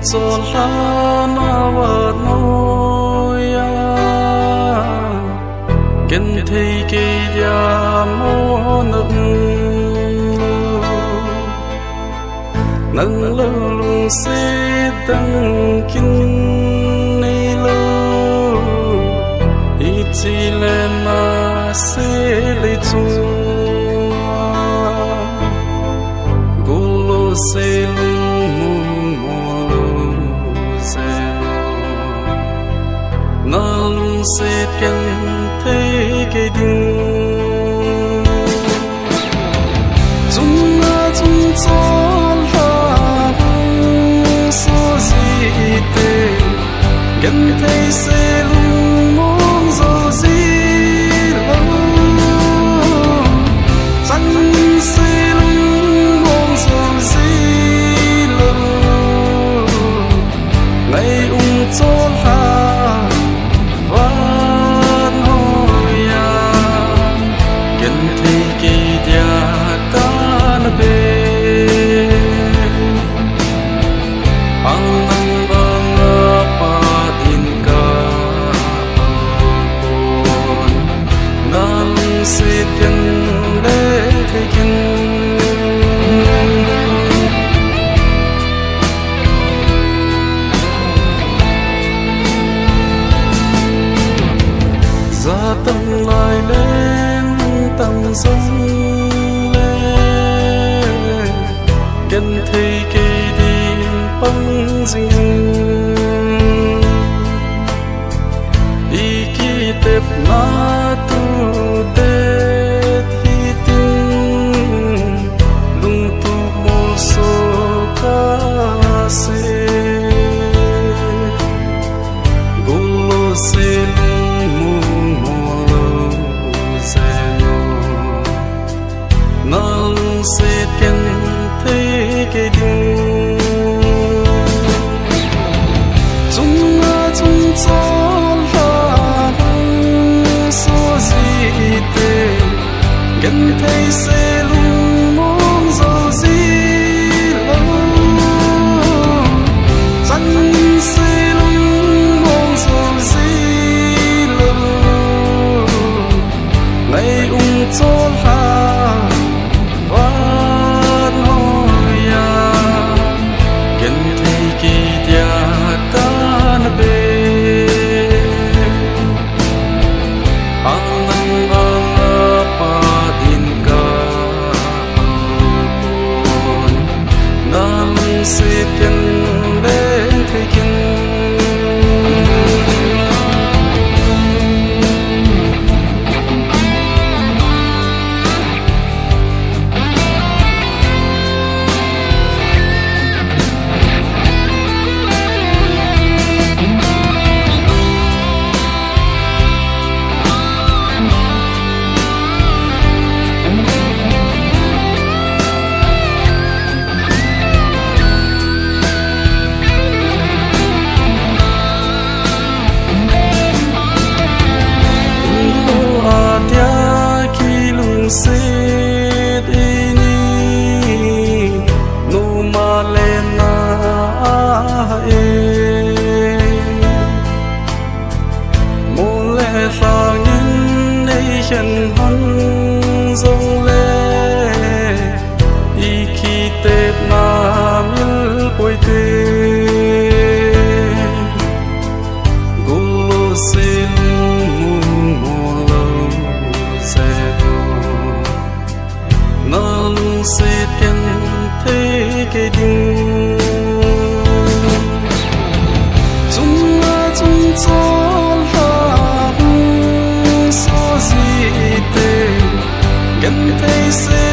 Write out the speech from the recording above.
cho lá na vật nôi kiến thi kỳ ya mô nâng lơ lung xế tăng kinh này lơ ít chỉ lên mà xế lấy chung gô lô xế lung mô lô xế lô na lung xế kiến thế cái đinh chung na chung cho gần thấy sẽ luôn muốn dò gì lâu chẳng sẽ luôn muốn dò gì lâu ngày cho là vẫn hồi gần thấy kỳ dia cả nó bề sẽ tiền để thấy kinh ra tâm lại lên tâm sông lên gần thấy kỳ đi băng dinh ý kỳ tép na tu tết hi tin lung tu mô so ca se gô lô se lung mô lô se lô na lung se ken thế cái đinh chung na chung cho gần thấy sẽ luôn muốn dò gì lâu chẳng sẽ luôn muốn dò gì lâu ngày cho là vẫn hồi gần thấy kỳ dia cả nó bề sẽ tiền để thấy kinh chân hân dông lê y khi tết mà miêu bồi tê gô lô xê lung mô lô xê lô na lung xê ken thế cái đinh chung na chung cho gần thấy sẽ